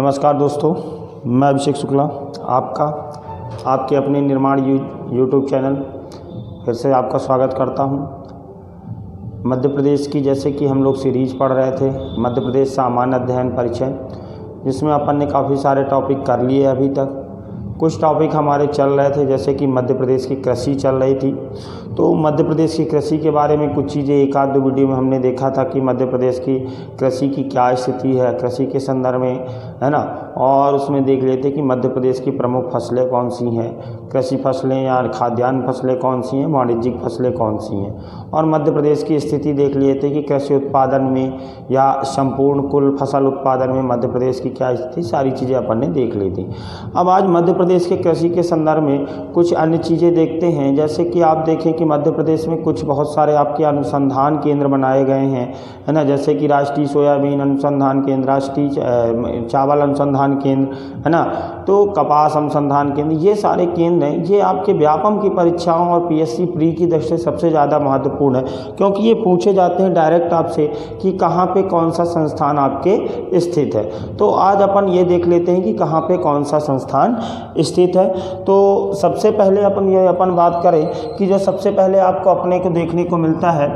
नमस्कार दोस्तों, मैं अभिषेक शुक्ला आपके अपने निर्माण यूट्यूब चैनल फिर से आपका स्वागत करता हूं। मध्य प्रदेश की जैसे कि हम लोग सीरीज़ पढ़ रहे थे मध्य प्रदेश सामान्य अध्ययन परिचय, जिसमें अपन ने काफ़ी सारे टॉपिक कर लिए अभी तक। कुछ टॉपिक हमारे चल रहे थे जैसे कि मध्य प्रदेश की कृषि चल रही थी, तो मध्य प्रदेश की कृषि के बारे में कुछ चीज़ें एक आध दो वीडियो में हमने देखा था कि मध्य प्रदेश की कृषि की क्या स्थिति है कृषि के संदर्भ में, है ना। और उसमें देख लेते कि मध्य प्रदेश की प्रमुख फसलें कौन सी हैं, कृषि फसलें या खाद्यान्न फसलें कौन सी हैं, वाणिज्यिक फसलें कौन सी हैं, और मध्य प्रदेश की स्थिति देख लेते कि कृषि उत्पादन में या संपूर्ण कुल फसल उत्पादन में मध्य प्रदेश की क्या स्थिति, सारी चीज़ें अपन ने देख ली थी। अब आज मध्य प्रदेश के कृषि के संदर्भ में कुछ अन्य चीज़ें देखते हैं। जैसे कि आप देखें कि मध्य प्रदेश में कुछ बहुत सारे आपके अनुसंधान केंद्र बनाए गए हैं, है ना। जैसे कि राष्ट्रीय सोयाबीन अनुसंधान केंद्र, राष्ट्रीय चावल अनुसंधान केंद्र, है ना, तो कपास अनुसंधान केंद्र, ये सारे केंद्र हैं। ये आपके व्यापम की परीक्षाओं और पीएससी प्री की दृष्टि से सबसे ज़्यादा महत्वपूर्ण है, क्योंकि ये पूछे जाते हैं डायरेक्ट आपसे कि कहाँ पे कौन सा संस्थान आपके स्थित है। तो आज अपन ये देख लेते हैं कि कहाँ पे कौन सा संस्थान स्थित है। तो सबसे पहले अपन बात करें कि जो सबसे पहले आपको अपने को देखने को मिलता है,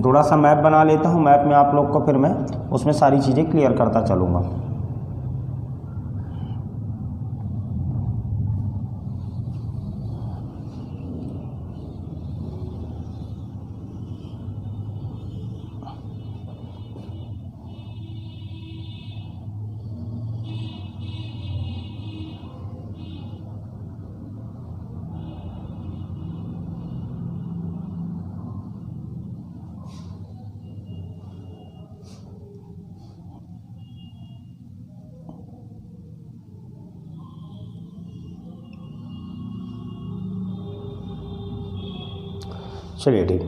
थोड़ा सा मैप बना लेता हूँ। मैप में आप लोग को फिर मैं उसमें सारी चीज़ें क्लियर करता चलूँगा। चलिए ठीक।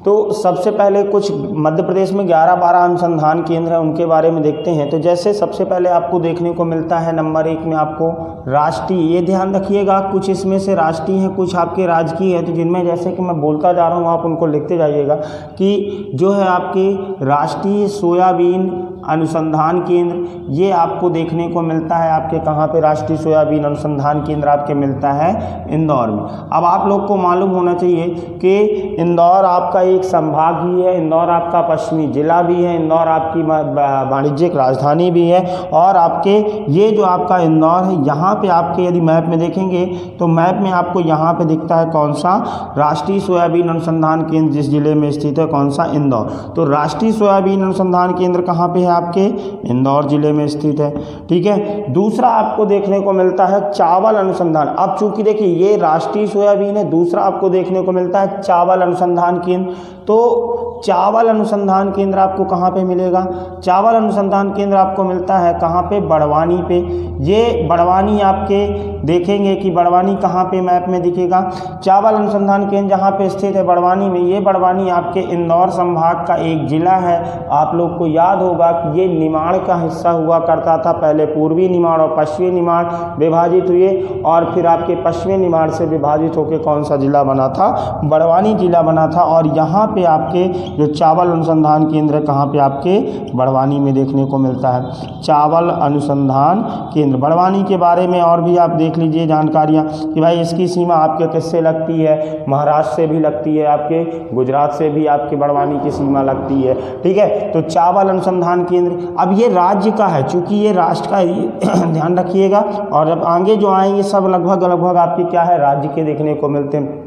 तो सबसे पहले कुछ मध्य प्रदेश में 11-12 अनुसंधान केंद्र हैं, उनके बारे में देखते हैं। तो जैसे सबसे पहले आपको देखने को मिलता है नंबर 1 में आपको राष्ट्रीय, ये ध्यान रखिएगा कुछ इसमें से राष्ट्रीय हैं, कुछ आपके राजकीय हैं। तो जिनमें जैसे कि मैं बोलता जा रहा हूँ आप उनको लिखते जाइएगा कि जो है आपके राष्ट्रीय सोयाबीन अनुसंधान केंद्र, ये आपको देखने को मिलता है आपके कहाँ पे, राष्ट्रीय सोयाबीन अनुसंधान केंद्र आपके मिलता है इंदौर में। अब आप लोग को मालूम होना चाहिए कि इंदौर आपका एक संभाग भी है, इंदौर आपका पश्चिमी जिला भी है, इंदौर आपकी वाणिज्यिक राजधानी भी है। और आपके ये जो आपका इंदौर है, यहाँ पे आपके यदि मैप में देखेंगे तो मैप में आपको यहाँ पे दिखता है कौन सा, राष्ट्रीय सोयाबीन अनुसंधान केंद्र जिस जिले में स्थित है, कौन सा, इंदौर। तो राष्ट्रीय सोयाबीन अनुसंधान केंद्र कहाँ पे है, आपके इंदौर जिले में स्थित है। ठीक है। दूसरा आपको देखने को मिलता है चावल अनुसंधान। अब चूंकि देखिए ये राष्ट्रीय सोयाबीन है, दूसरा आपको देखने को मिलता है चावल अनुसंधान केंद्र। तो चावल अनुसंधान केंद्र आपको कहाँ पे मिलेगा, चावल अनुसंधान केंद्र आपको मिलता है कहाँ पे, बड़वानी पे। ये बड़वानी आपके देखेंगे कि बड़वानी कहाँ पे मैप में दिखेगा, चावल अनुसंधान केंद्र जहाँ पे स्थित है बड़वानी में। ये बड़वानी आपके इंदौर संभाग का एक जिला है। आप लोग को याद होगा कि ये निमाड़ का हिस्सा हुआ करता था, पहले पूर्वी निमाड़ और पश्चिमी निमाड़ विभाजित हुए, और फिर आपके पश्चिमी निमाड़ से विभाजित होकर कौन सा जिला बना था, बड़वानी जिला बना था। और यहाँ पे आपके जो चावल अनुसंधान केंद्र कहाँ पे, आपके बड़वानी में देखने को मिलता है चावल अनुसंधान केंद्र। बड़वानी के बारे में और भी आप देख लीजिए जानकारियाँ कि भाई इसकी सीमा आपके किससे लगती है, महाराष्ट्र से भी लगती है, आपके गुजरात से भी आपके बड़वानी की सीमा लगती है। ठीक है। तो चावल अनुसंधान केंद्र, अब ये राज्य का है, चूंकि ये राष्ट्र का ध्यान रखिएगा। और अब आगे जो आएंगे सब लगभग आपके क्या है, राज्य के देखने को मिलते हैं।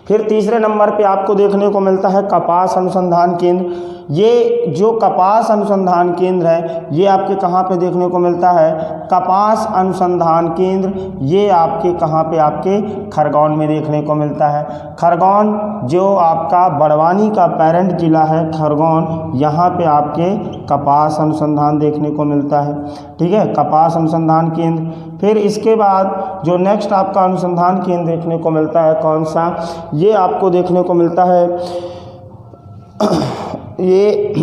फिर तीसरे नंबर पे आपको देखने को मिलता है कपास अनुसंधान केंद्र। ये जो कपास अनुसंधान केंद्र है ये आपके कहाँ पे देखने को मिलता है, कपास अनुसंधान केंद्र ये आपके कहाँ पे, आपके खरगोन में देखने को मिलता है। खरगोन जो आपका बड़वानी का पेरेंट जिला है खरगोन, यहाँ पे आपके कपास अनुसंधान देखने को मिलता है। ठीक है, कपास अनुसंधान केंद्र। फिर इसके बाद जो नेक्स्ट आपका अनुसंधान केंद्र देखने को मिलता है कौन सा, ये आपको देखने को मिलता है ये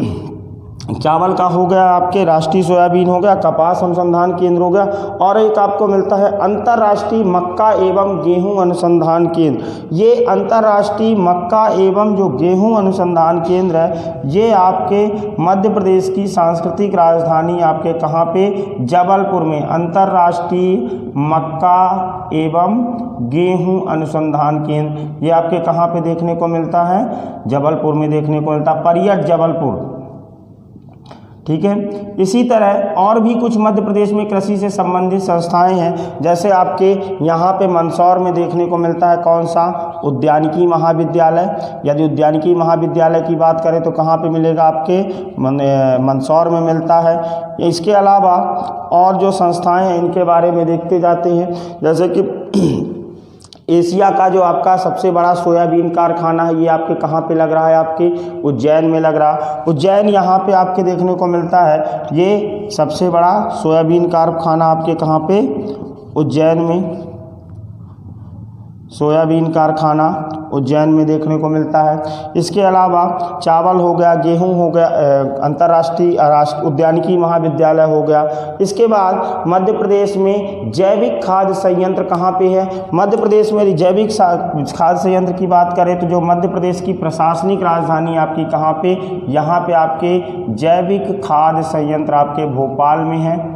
चावल का हो गया, आपके राष्ट्रीय सोयाबीन हो गया, कपास अनुसंधान केंद्र हो गया, और एक आपको मिलता है अंतर्राष्ट्रीय मक्का एवं गेहूं अनुसंधान केंद्र। ये अंतर्राष्ट्रीय मक्का एवं जो गेहूं अनुसंधान केंद्र है, ये आपके मध्य प्रदेश की सांस्कृतिक राजधानी आपके कहाँ पे, जबलपुर में अंतर्राष्ट्रीय मक्का एवं गेहूं अनुसंधान केंद्र, ये आपके कहाँ पे देखने को मिलता है, जबलपुर में देखने को मिलता है, परियट जबलपुर। ठीक है, इसी तरह और भी कुछ मध्य प्रदेश में कृषि से संबंधित संस्थाएं हैं, जैसे आपके यहाँ पे मंदसौर में देखने को मिलता है कौन सा, उद्यानिकी महाविद्यालय। यदि उद्यानिकी महाविद्यालय की बात करें तो कहाँ पे मिलेगा, आपके मंदसौर में मिलता है। इसके अलावा और जो संस्थाएं हैं इनके बारे में देखते जाते हैं, जैसे कि एशिया का जो आपका सबसे बड़ा सोयाबीन कारखाना है, ये आपके कहाँ पे लग रहा है, आपके उज्जैन में लग रहा है। उज्जैन यहाँ पे आपके देखने को मिलता है, ये सबसे बड़ा सोयाबीन कारखाना आपके कहाँ पे, उज्जैन में, सोयाबीन कारखाना उज्जैन में देखने को मिलता है। इसके अलावा चावल हो गया, गेहूं हो गया, अंतर्राष्ट्रीय उद्यानिकी महाविद्यालय हो गया। इसके बाद मध्य प्रदेश में जैविक खाद्य संयंत्र कहाँ पे है, मध्य प्रदेश में जैविक खाद्य संयंत्र की बात करें तो जो मध्य प्रदेश की प्रशासनिक राजधानी आपकी कहाँ पे, यहाँ पे आपके जैविक खाद्य संयंत्र आपके भोपाल में है,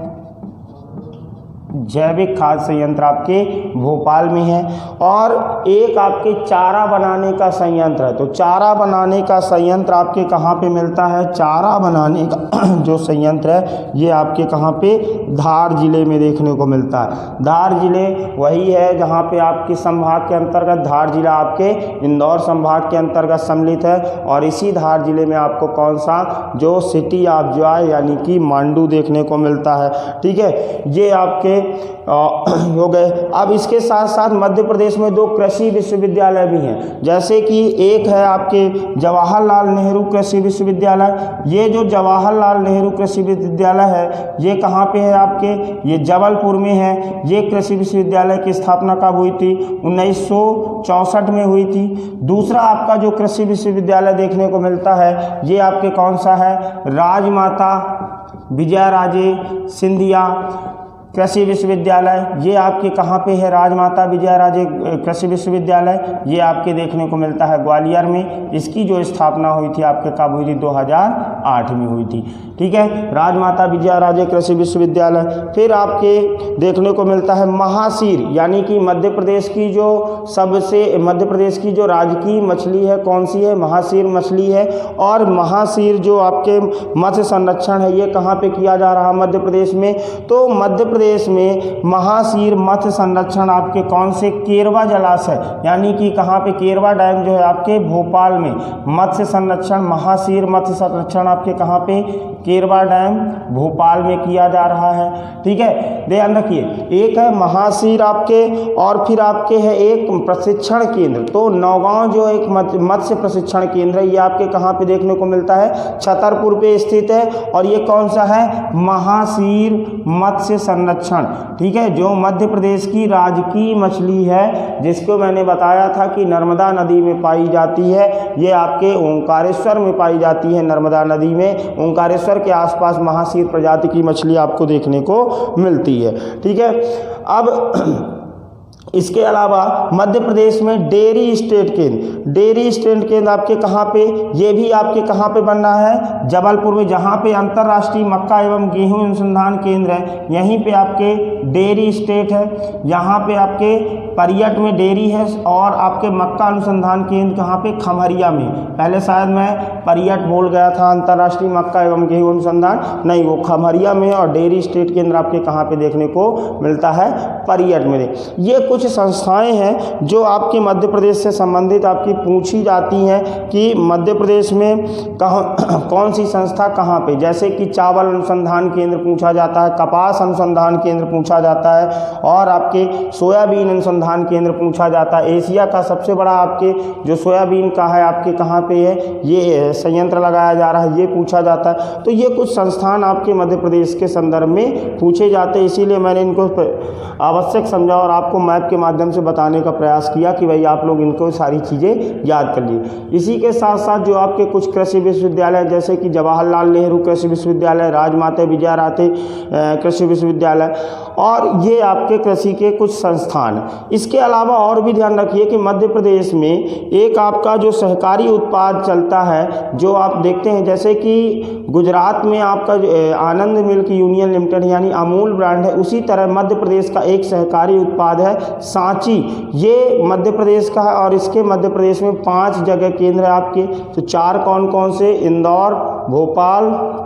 जैविक खाद्य संयंत्र आपके भोपाल में है। और एक आपके चारा बनाने का संयंत्र है, तो चारा बनाने का संयंत्र आपके कहाँ पे मिलता है, चारा बनाने का जो संयंत्र है ये आपके कहाँ पे, धार जिले में देखने को मिलता है। धार जिले वही है जहाँ पे आपके संभाग के अंतर्गत, धार जिला आपके इंदौर संभाग के अंतर्गत सम्मिलित है। और इसी धार जिले में आपको कौन सा, जो सिटी ऑफ जॉय यानी कि मांडू देखने को मिलता है। ठीक है, ये आपके हो गए। अब इसके साथ साथ मध्य प्रदेश में 2 कृषि विश्वविद्यालय भी हैं, जैसे कि एक है आपके जवाहरलाल नेहरू कृषि विश्वविद्यालय। ये जो जवाहरलाल नेहरू कृषि विश्वविद्यालय है ये कहाँ पे है आपके, ये जबलपुर में है। ये कृषि विश्वविद्यालय की स्थापना कब हुई थी, 1964 में हुई थी। दूसरा आपका जो कृषि विश्वविद्यालय देखने को मिलता है ये आपके कौन सा है, राजमाता विजयाराजे सिंधिया कृषि विश्वविद्यालय। ये आपके कहाँ पे है, राजमाता विजयाराजे कृषि विश्वविद्यालय, ये आपके देखने को मिलता है ग्वालियर में। इसकी जो स्थापना हुई थी आपके कब हुई थी, 2008 में हुई थी। ठीक है, राजमाता विजयाराजे कृषि विश्वविद्यालय। फिर आपके देखने को मिलता है महासीर, यानी कि मध्य प्रदेश की जो राजकीय मछली है कौन सी है, महासीर मछली है। और महासीर जो आपके मत्स्य संरक्षण है ये कहाँ पे किया जा रहा है, मध्य प्रदेश में। तो मध्य प्रदेश में महासीर मत्स्य संरक्षण आपके कौन से, केरवा जलाशय यानी कि कहाँ पे, केरवा डैम जो है आपके भोपाल में। मत्स्य संरक्षण, महासीर मत्स्य संरक्षण आपके कहाँ पे, केरवा डैम भोपाल में किया जा रहा है। ठीक है, ध्यान रखिए, एक है महासीर आपके, और फिर आपके है एक प्रशिक्षण केंद्र। तो नौगांव जो एक मत्स्य प्रशिक्षण केंद्र है ये आपके कहाँ पे देखने को मिलता है, छतरपुर पे स्थित है। और ये कौन सा है, महासीर मत्स्य संरक्षण। ठीक है, जो मध्य प्रदेश की राजकीय मछली है जिसको मैंने बताया था कि नर्मदा नदी में पाई जाती है, ये आपके ओंकारेश्वर में पाई जाती है। नर्मदा नदी में ओंकारेश्वर के आसपास महासीर प्रजाति की मछली आपको देखने को मिलती है। ठीक है, अब इसके अलावा मध्य प्रदेश में डेयरी स्टेट केंद्र आपके कहाँ पे, ये भी आपके कहाँ पे बन रहा है, जबलपुर में, जहाँ पे अंतर्राष्ट्रीय मक्का एवं गेहूं अनुसंधान केंद्र है। यहीं पे आपके डेयरी स्टेट है, यहाँ पे आपके परियट में डेयरी है। और आपके मक्का अनुसंधान केंद्र कहाँ पे, खमरिया में। पहले शायद मैं परियट बोल गया था, अंतर्राष्ट्रीय मक्का एवं गेहूं अनुसंधान नहीं, वो खमरिया में है। और डेयरी स्टेट केंद्र आपके कहाँ पे देखने को मिलता है, परियट में। ये कुछ संस्थाएं हैं जो आपके मध्य प्रदेश से संबंधित आपकी पूछी जाती हैं कि मध्य प्रदेश में कौन सी संस्था कहाँ पे, जैसे कि चावल अनुसंधान केंद्र पूछा जाता है, कपास अनुसंधान केंद्र पूछा जाता है, और आपके सोयाबीन अनुसंधान केंद्र पूछा जाता है। एशिया का सबसे बड़ा आपके जो सोयाबीन का है आपके कहाँ पे है, ये संयंत्र लगाया जा रहा है, ये पूछा जाता है। तो ये कुछ संस्थान आपके मध्य प्रदेश के संदर्भ में पूछे जाते हैं, इसीलिए मैंने इनको आवश्यक समझा और आपको मैं टाइप के माध्यम से बताने का प्रयास किया कि भाई आप लोग इनको सारी चीज़ें याद कर लीजिए। इसी के साथ साथ जो आपके कुछ कृषि विश्वविद्यालय जैसे कि जवाहरलाल नेहरू कृषि विश्वविद्यालय, राजमाता विजयाराजे कृषि विश्वविद्यालय, और ये आपके कृषि के कुछ संस्थान। इसके अलावा और भी ध्यान रखिए कि मध्य प्रदेश में एक आपका जो सहकारी उत्पाद चलता है, जो आप देखते हैं जैसे कि गुजरात में आपका आनंद मिल्क यूनियन लिमिटेड यानी अमूल ब्रांड है, उसी तरह मध्य प्रदेश का एक सहकारी उत्पाद है सांची, ये मध्य प्रदेश का है और इसके मध्य प्रदेश में 5 जगह केंद्र है आपके। तो 4 कौन कौन से? इंदौर, भोपाल,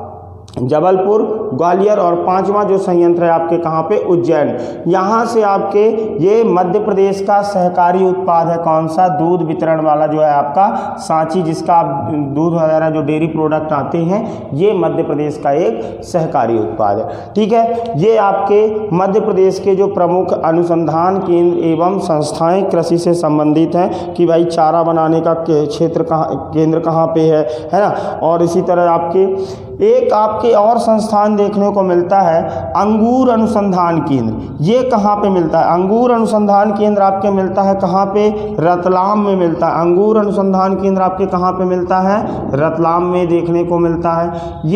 जबलपुर, ग्वालियर, और 5वां जो संयंत्र है आपके कहाँ पे? उज्जैन। यहाँ से आपके ये मध्य प्रदेश का सहकारी उत्पाद है कौन सा? दूध वितरण वाला जो है आपका सांची, जिसका आप दूध वगैरह जो डेयरी प्रोडक्ट आते हैं, ये मध्य प्रदेश का एक सहकारी उत्पाद है। ठीक है, ये आपके मध्य प्रदेश के जो प्रमुख अनुसंधान केंद्र एवं संस्थाएं कृषि से संबंधित हैं कि भाई चारा बनाने का क्षेत्र कहाँ, केंद्र कहाँ पे है ना। और इसी तरह आपके एक आपके और संस्थान देखने को मिलता है अंगूर अनुसंधान केंद्र। ये कहाँ पे मिलता है? अंगूर अनुसंधान केंद्र आपके मिलता है कहाँ पे? रतलाम में मिलता है। अंगूर अनुसंधान केंद्र आपके कहाँ पे मिलता है? रतलाम में देखने को मिलता है।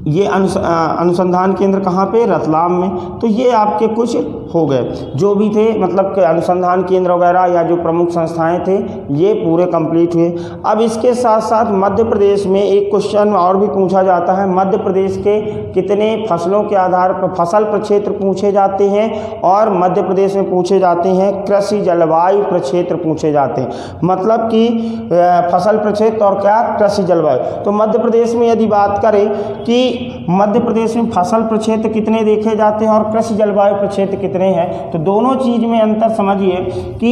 ये अनुसंधान केंद्र कहाँ पे? रतलाम में। तो ये आपके कुछ हो गए जो भी थे, मतलब कि अनुसंधान केंद्र वगैरह या जो प्रमुख संस्थाएं थे, ये पूरे कंप्लीट हुए। अब इसके साथ साथ मध्य प्रदेश में एक क्वेश्चन और भी पूछा जाता है, मध्य प्रदेश के कितने फसलों के आधार पर फसल प्रक्षेत्र पूछे जाते हैं, और मध्य प्रदेश में पूछे जाते हैं कृषि जलवायु प्रक्षेत्र पूछे जाते हैं। मतलब कि फसल प्रक्षेत्र और क्या? कृषि जलवायु। तो मध्य प्रदेश में यदि बात करें कि मध्य प्रदेश में फसल प्रक्षेत्र कितने देखे जाते हैं और कृषि जलवायु प्रक्षेत्र कितने हैं, तो दोनों चीज में अंतर समझिए कि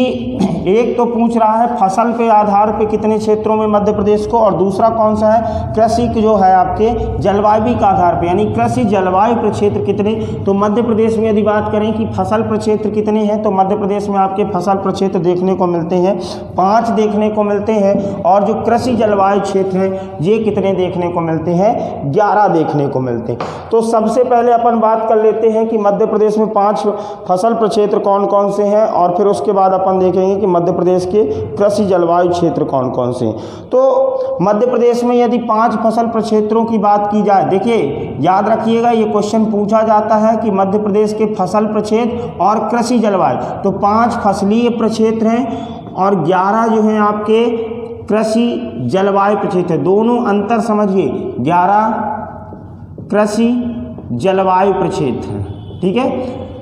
एक तो पूछ रहा है फसल के आधार पे कितने क्षेत्रों में मध्य प्रदेश को, और दूसरा कौन सा है? कृषि जो है आपके जलवायु के आधार पे, यानी कृषि जलवायु प्रक्षेत्र कितने। तो मध्य प्रदेश में यदि बात करें कि फसल प्रक्षेत्र कितने हैं, तो मध्य प्रदेश में आपके फसल प्रक्षेत्र देखने को मिलते हैं 5 देखने को मिलते हैं, और जो कृषि जलवायु क्षेत्र है ये कितने देखने को मिलते हैं? 11 देखने को मिलते हैं। तो सबसे पहले अपन बात कर लेते हैं कि मध्य प्रदेश में 5 फसल प्रक्षेत्र कौन कौन से हैं, और फिर उसके बाद अपन देखेंगे कि मध्य प्रदेश के कृषि जलवायु क्षेत्र कौन कौन से हैं। तो मध्य प्रदेश में यदि 5 फसल प्रक्षेत्रों की बात की जाए, देखिए याद रखिएगा ये क्वेश्चन पूछा जाता है कि मध्य प्रदेश के फसल प्रक्षेत्र और कृषि जलवायु, तो 5 फसलीय प्रक्षेत्र हैं और 11 जो हैं आपके कृषि जलवायु प्रक्षेत्र। दोनों अंतर समझिए, 11 कृषि जलवायु प्रक्षेत्र हैं। ठीक है,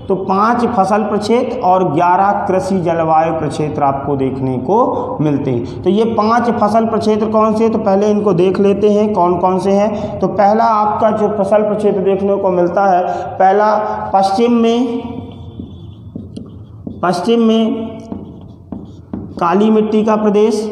तो 5 फसल प्रक्षेत्र और 11 कृषि जलवायु प्रक्षेत्र आपको देखने को मिलते हैं। तो ये 5 फसल प्रक्षेत्र कौन से हैं, तो पहले इनको देख लेते हैं कौन कौन से हैं। तो पहला आपका जो फसल प्रक्षेत्र देखने को मिलता है, पहला पश्चिम में काली मिट्टी का प्रदेश,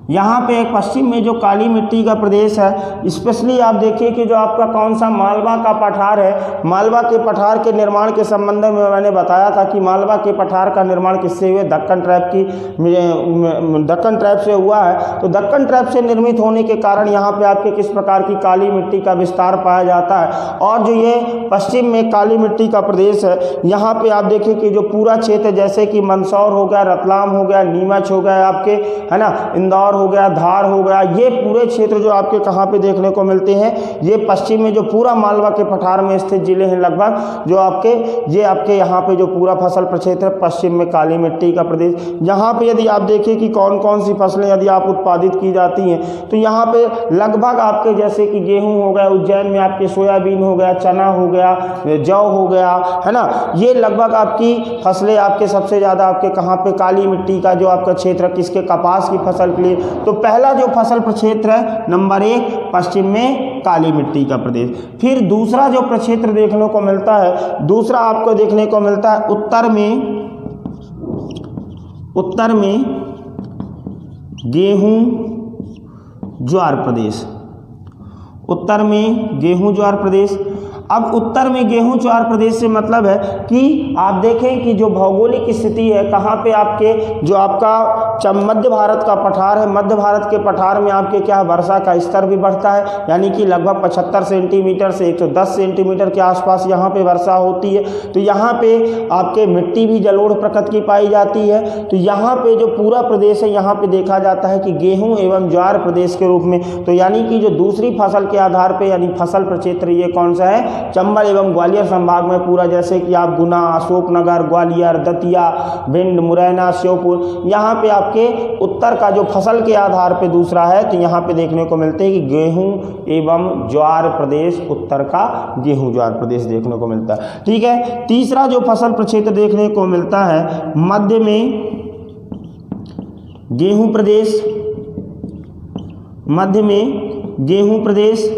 यहाँ पे एक पश्चिम में जो काली मिट्टी का प्रदेश है, स्पेशली आप देखिए कि जो आपका कौन सा मालवा का पठार है, मालवा के पठार के निर्माण के संबंध में मैंने बताया था कि मालवा के पठार का निर्माण किससे हुआ? दक्कन ट्रैप से हुआ है। तो दक्कन ट्रैप से निर्मित होने के कारण यहाँ पे आपके किस प्रकार की काली मिट्टी का विस्तार पाया जाता है। और जो ये पश्चिम में काली मिट्टी का प्रदेश है, यहाँ पे आप देखिए कि जो पूरा क्षेत्र जैसे कि मंदसौर हो गया, रतलाम हो गया, नीमच हो गया आपके, है ना, इंदौर हो गया, धार हो गया, ये पूरे क्षेत्र जो आपके कहाँ पे देखने को मिलते हैं? ये पश्चिम में जो पूरा मालवा के पठार में स्थित जिले हैं लगभग, जो आपके ये आपके यहाँ पे जो पूरा फसल प्रक्षेत्र पश्चिम में काली मिट्टी का प्रदेश, यहाँ पे यदि आप देखिए कि कौन कौन सी फसलें यदि आप उत्पादित की जाती हैं, तो यहाँ पे लगभग आपके जैसे कि गेहूँ हो गया, उज्जैन में आपके सोयाबीन हो गया, चना हो गया, जौ हो गया, है ना, ये लगभग आपकी फसलें आपके सबसे ज़्यादा आपके कहाँ पे? काली मिट्टी का जो आपका क्षेत्र किसके? कपास की फसल के लिए। तो पहला जो फसल प्रक्षेत्र है नंबर 1 पश्चिम में काली मिट्टी का प्रदेश। फिर दूसरा जो प्रक्षेत्र देखने को मिलता है, दूसरा आपको देखने को मिलता है उत्तर में गेहूं ज्वार प्रदेश, उत्तर में गेहूं ज्वार प्रदेश। अब उत्तर में गेहूं ज्वार प्रदेश से मतलब है कि आप देखें कि जो भौगोलिक स्थिति है, कहाँ पे आपके जो आपका मध्य भारत का पठार है। मध्य भारत के पठार में आपके क्या वर्षा का स्तर भी बढ़ता है, यानी कि लगभग 75 सेंटीमीटर से 110 सेंटीमीटर के आसपास यहाँ पे वर्षा होती है। तो यहाँ पे आपके मिट्टी भी जलोढ़ प्रकृति की पाई जाती है। तो यहाँ पे जो पूरा प्रदेश है यहाँ पे देखा जाता है कि गेहूं एवं ज्वार प्रदेश के रूप में। तो यानी कि जो दूसरी फसल के आधार पे यानी फसल प्रक्षेत्र ये कौन सा है, चंबल एवं ग्वालियर संभाग में पूरा, जैसे कि आप गुना, अशोकनगर, ग्वालियर, दतिया, भिंड, मुरैना, श्योपुर, यहाँ पे आपके उत्तर का जो फसल के आधार पे दूसरा है। तो यहाँ पे देखने को मिलते हैं कि गेहूं एवं ज्वार प्रदेश, उत्तर का गेहूं ज्वार प्रदेश देखने को मिलता है। ठीक है, तीसरा जो फसल प्रक्षेत्र देखने को मिलता है मध्य में गेहूं प्रदेश, मध्य में गेहूं प्रदेश,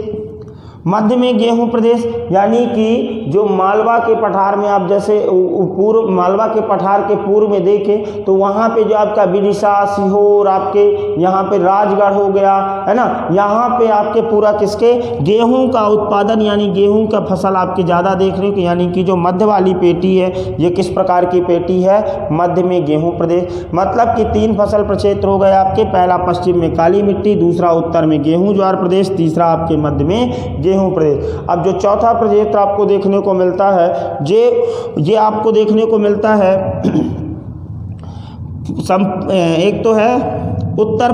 मध्य में गेहूं प्रदेश यानी कि जो मालवा के पठार में आप जैसे पूर्व, मालवा के पठार के पूर्व में देखें तो वहाँ पे जो आपका विदिशा, सीहोर, आपके यहाँ पे राजगढ़ हो गया है ना, यहाँ पे आपके पूरा किसके गेहूं का उत्पादन यानी गेहूं का फसल आपके ज़्यादा देख रहे हो। यानी कि जो मध्य वाली पेटी है ये किस प्रकार की पेटी है, मध्य में गेहूँ प्रदेश। मतलब कि 3 फसल प्रक्षेत्र हो गए आपके, पहला पश्चिम में काली मिट्टी, दूसरा उत्तर में गेहूं ज्वार प्रदेश, तीसरा आपके मध्य में गेहूं प्रदेश। अब जो चौथा प्रक्षेत्र आपको देखने को मिलता है ये आपको देखने को मिलता है एक तो है उत्तर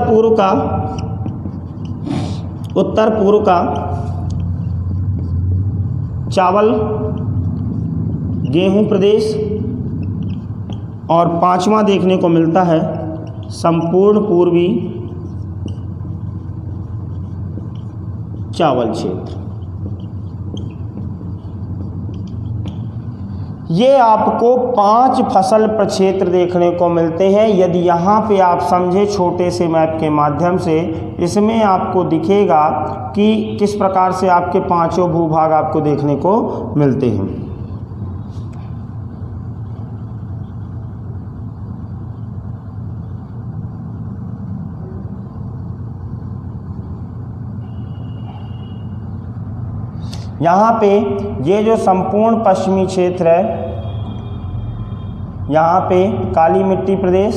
पूर्व का चावल गेहूं प्रदेश, और 5वां देखने को मिलता है संपूर्ण पूर्वी चावल क्षेत्र। ये आपको 5 फसल प्रक्षेत्र देखने को मिलते हैं। यदि यहाँ पे आप समझे छोटे से मैप के माध्यम से, इसमें आपको दिखेगा कि किस प्रकार से आपके 5 भूभाग आपको देखने को मिलते हैं। यहाँ पे ये जो संपूर्ण पश्चिमी क्षेत्र है, यहाँ पे काली मिट्टी प्रदेश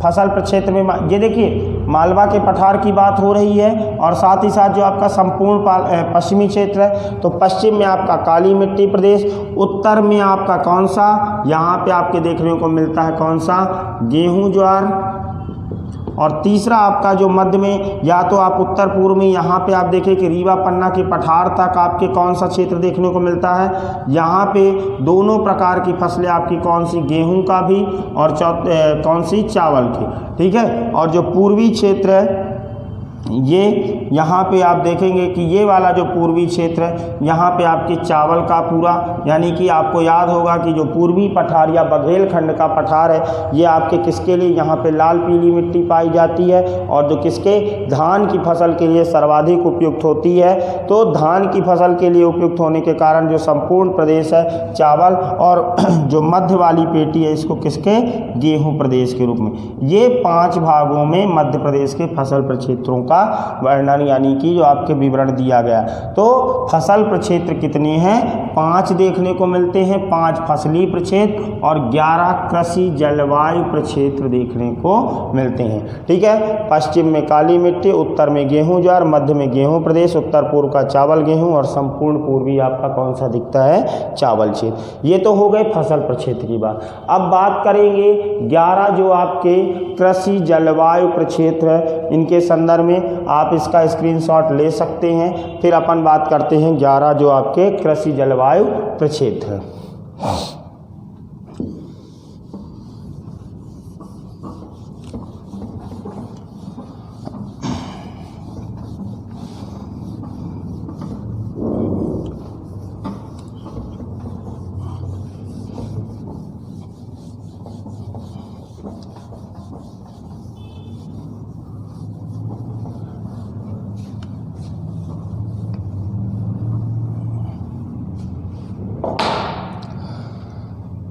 फसल प्रक्षेत्र में, ये देखिए मालवा के पठार की बात हो रही है और साथ ही साथ जो आपका संपूर्ण पश्चिमी क्षेत्र है, तो पश्चिम में आपका काली मिट्टी प्रदेश, उत्तर में आपका कौन सा, यहाँ पे आपके देखने को मिलता है कौन सा, गेहूं ज्वार, और तीसरा आपका जो मध्य में, या तो आप उत्तर पूर्व में यहाँ पे आप देखें कि रीवा पन्ना के पठार तक आपके कौन सा क्षेत्र देखने को मिलता है, यहाँ पे दोनों प्रकार की फसलें आपकी कौन सी, गेहूं का भी और कौन सी, चावल की। ठीक है, और जो पूर्वी क्षेत्र है ये यहाँ पे आप देखेंगे कि ये वाला जो पूर्वी क्षेत्र है यहाँ पे आपके चावल का पूरा, यानी कि आपको याद होगा कि जो पूर्वी पठार या बघेलखंड का पठार है ये आपके किसके लिए, यहाँ पे लाल पीली मिट्टी पाई जाती है, और जो किसके, धान की फसल के लिए सर्वाधिक उपयुक्त होती है। तो धान की फसल के लिए उपयुक्त होने के कारण जो संपूर्ण प्रदेश है चावल, और जो मध्य वाली पेटी है इसको किसके, गेहूँ प्रदेश के रूप में। ये 5 भागों में मध्य प्रदेश के फसल प्रक्षेत्रों का वर्णन यानी कि जो आपके विवरण दिया गया। तो फसल प्रक्षेत्र कितने हैं, 5 देखने को मिलते हैं, 5 फसली प्रक्षेत्र और 11 कृषि जलवायु प्रक्षेत्र देखने को मिलते हैं। ठीक है, पश्चिम में काली मिट्टी, उत्तर में गेहूं ज्वार, मध्य में गेहूं प्रदेश, उत्तर पूर्व का चावल गेहूं, और संपूर्ण पूर्वी आपका कौन सा दिखता है, चावल क्षेत्र। ये तो हो गए फसल प्रक्षेत्र की बात। अब बात करेंगे 11 जो आपके कृषि जलवायु प्रक्षेत्र है, इनके संदर्भ में आप इसका स्क्रीनशॉट ले सकते हैं। फिर अपन बात करते हैं 11 जो आपके कृषि जलवायु प्रक्षेत्र है।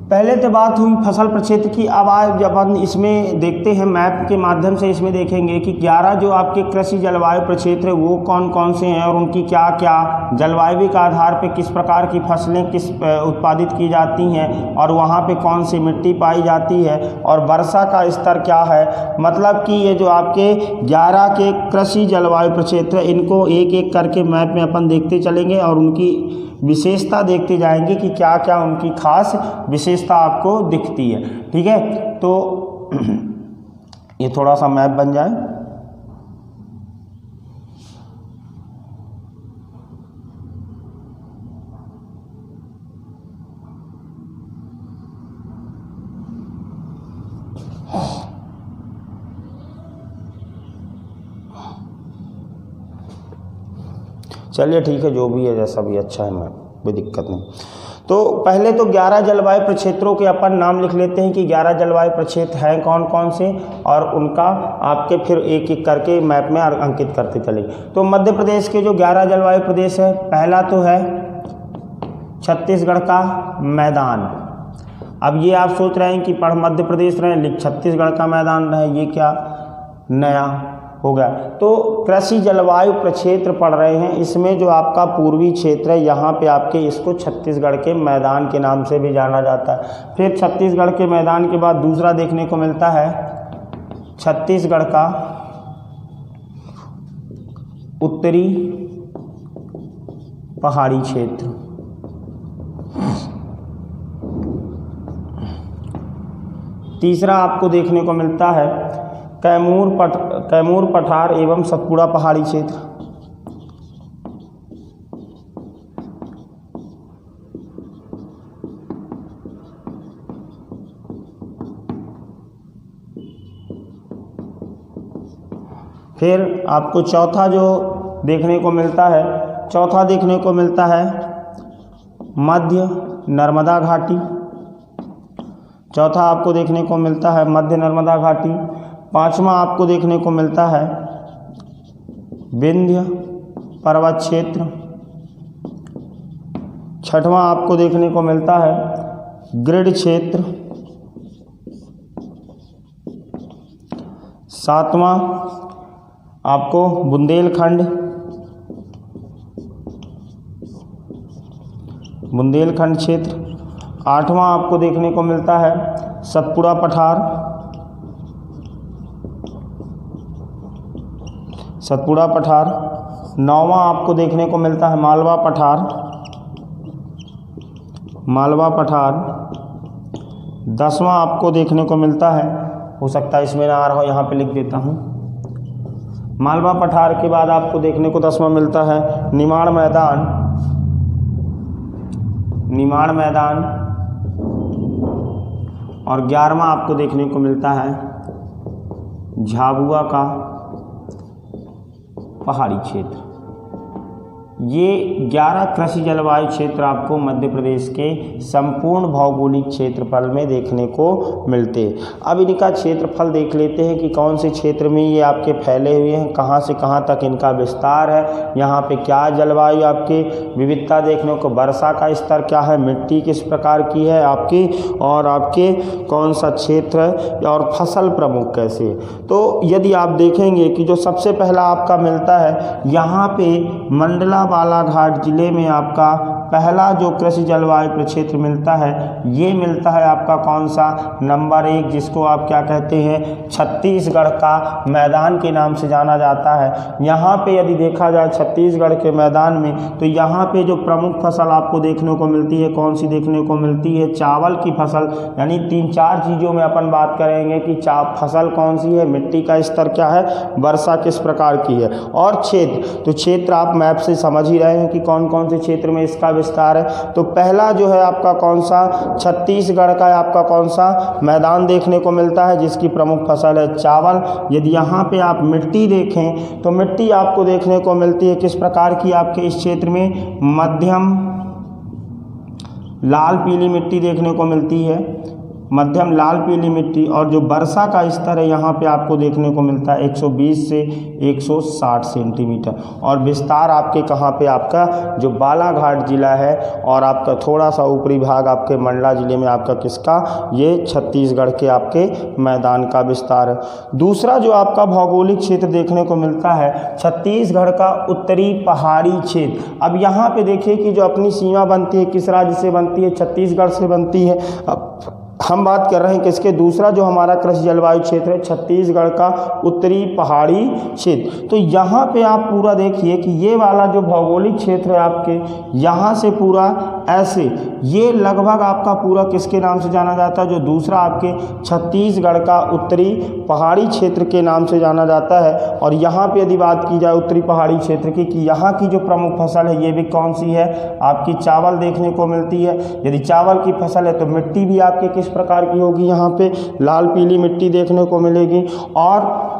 पहले तो बात हुई फसल प्रक्षेत्र की। अब आज जब हम इसमें देखते हैं मैप के माध्यम से, इसमें देखेंगे कि 11 जो आपके कृषि जलवायु प्रक्षेत्र है वो कौन कौन से हैं और उनकी क्या क्या जलवायु के आधार पे किस प्रकार की फसलें किस उत्पादित की जाती हैं और वहाँ पे कौन सी मिट्टी पाई जाती है और वर्षा का स्तर क्या है। मतलब कि ये जो आपके 11 के कृषि जलवायु प्रक्षेत्र, इनको एक एक करके मैप में अपन देखते चलेंगे और उनकी विशेषता देखते जाएंगे कि क्या क्या उनकी खास विशेषता आपको दिखती है। ठीक है, तो ये थोड़ा सा मैप बन जाए। चलिए ठीक है, जो भी है जैसा भी अच्छा है, मैं कोई दिक्कत नहीं। तो पहले तो 11 जलवायु प्रक्षेत्रों के अपन नाम लिख लेते हैं कि 11 जलवायु प्रक्षेत्र हैं कौन कौन से, और उनका आपके फिर एक एक करके मैप में अंकित करते चले। तो मध्य प्रदेश के जो 11 जलवायु प्रदेश है, पहला तो है छत्तीसगढ़ का मैदान। अब ये आप सोच रहे हैं कि पढ़ मध्य प्रदेश रहे लिख छत्तीसगढ़ का मैदान रहे, ये क्या नया हो गया। तो कृषि जलवायु प्रक्षेत्र पढ़ रहे हैं, इसमें जो आपका पूर्वी क्षेत्र है यहाँ पे आपके इसको छत्तीसगढ़ के मैदान के नाम से भी जाना जाता है। फिर छत्तीसगढ़ के मैदान के बाद दूसरा देखने को मिलता है छत्तीसगढ़ का उत्तरी पहाड़ी क्षेत्र। तीसरा आपको देखने को मिलता है कैमूर पठार एवं सतपुड़ा पहाड़ी क्षेत्र। फिर आपको चौथा जो देखने को मिलता है मध्य नर्मदा घाटी। चौथा आपको देखने को मिलता है मध्य नर्मदा घाटी। पांचवा आपको देखने को मिलता है विंध्य पर्वत क्षेत्र। छठवां आपको देखने को मिलता है ग्रिड क्षेत्र। सातवां आपको बुंदेलखंड क्षेत्र। आठवां आपको देखने को मिलता है सतपुड़ा पठार। नौवां आपको देखने को मिलता है मालवा पठार। 10वां आपको देखने को मिलता है, हो सकता है इसमें ना आ रहा हो, यहाँ पे लिख देता हूँ। मालवा पठार के बाद आपको देखने को 10वां मिलता है निमाड़ मैदान। और 11वां आपको देखने को मिलता है झाबुआ का पहाड़ी क्षेत्र। ये 11 कृषि जलवायु क्षेत्र आपको मध्य प्रदेश के संपूर्ण भौगोलिक क्षेत्रफल में देखने को मिलते हैं। अब इनका क्षेत्रफल देख लेते हैं कि कौन से क्षेत्र में ये आपके फैले हुए हैं, कहाँ से कहाँ तक इनका विस्तार है, यहाँ पे क्या जलवायु आपके विविधता देखने को, वर्षा का स्तर क्या है, मिट्टी किस प्रकार की है आपकी, और आपके कौन सा क्षेत्र है और फसल प्रमुख कैसे है। तो यदि आप देखेंगे कि जो सबसे पहला आपका मिलता है यहाँ पे मंडला बालाघाट जिले में आपका पहला जो कृषि जलवायु प्रक्षेत्र मिलता है, ये मिलता है आपका कौन सा, नंबर 1, जिसको आप क्या कहते हैं छत्तीसगढ़ का मैदान के नाम से जाना जाता है। यहाँ पे यदि देखा जाए छत्तीसगढ़ के मैदान में, तो यहाँ पे जो प्रमुख फसल आपको देखने को मिलती है, कौन सी देखने को मिलती है, चावल की फसल। यानी 3-4 चीज़ों में अपन बात करेंगे कि फसल कौन सी है, मिट्टी का स्तर क्या है, वर्षा किस प्रकार की है, और क्षेत्र। तो क्षेत्र आप मैप से समझ ही रहे हैं कि कौन कौन से क्षेत्र में इसका विस्तार है। तो पहला जो है आपका कौन सा, छत्तीसगढ़ का आपका कौन सा मैदान देखने को मिलता है, जिसकी प्रमुख फसल है चावल। यदि यहाँ पे आप मिट्टी देखें तो मिट्टी आपको देखने को मिलती है किस प्रकार की, आपके इस क्षेत्र में मध्यम लाल पीली मिट्टी देखने को मिलती है। मध्यम लाल पीली मिट्टी, और जो वर्षा का स्तर है यहाँ पे आपको देखने को मिलता है 120 से 160 सेंटीमीटर। और विस्तार आपके कहाँ पे, आपका जो बालाघाट जिला है और आपका थोड़ा सा ऊपरी भाग आपके मंडला जिले में आपका किसका, ये छत्तीसगढ़ के आपके मैदान का विस्तार है। दूसरा जो आपका भौगोलिक क्षेत्र देखने को मिलता है छत्तीसगढ़ का उत्तरी पहाड़ी क्षेत्र। अब यहाँ पे देखिए कि जो अपनी सीमा बनती है किस राज्य से बनती है, छत्तीसगढ़ से बनती है। अब हम बात कर रहे हैं किसके, दूसरा जो हमारा कृषि जलवायु क्षेत्र है छत्तीसगढ़ का उत्तरी पहाड़ी क्षेत्र। तो यहाँ पे आप पूरा देखिए कि ये वाला जो भौगोलिक क्षेत्र है आपके, यहाँ से पूरा ऐसे ये लगभग आपका पूरा किसके नाम से जाना जाता है, जो दूसरा आपके छत्तीसगढ़ का उत्तरी पहाड़ी क्षेत्र के नाम से जाना जाता है। और यहाँ पे यदि बात की जाए उत्तरी पहाड़ी क्षेत्र की, कि यहाँ की जो प्रमुख फसल है ये भी कौन सी है, आपकी चावल देखने को मिलती है। यदि चावल की फसल है तो मिट्टी भी आपके किस प्रकार की होगी, यहाँ पे लाल पीली मिट्टी देखने को मिलेगी, और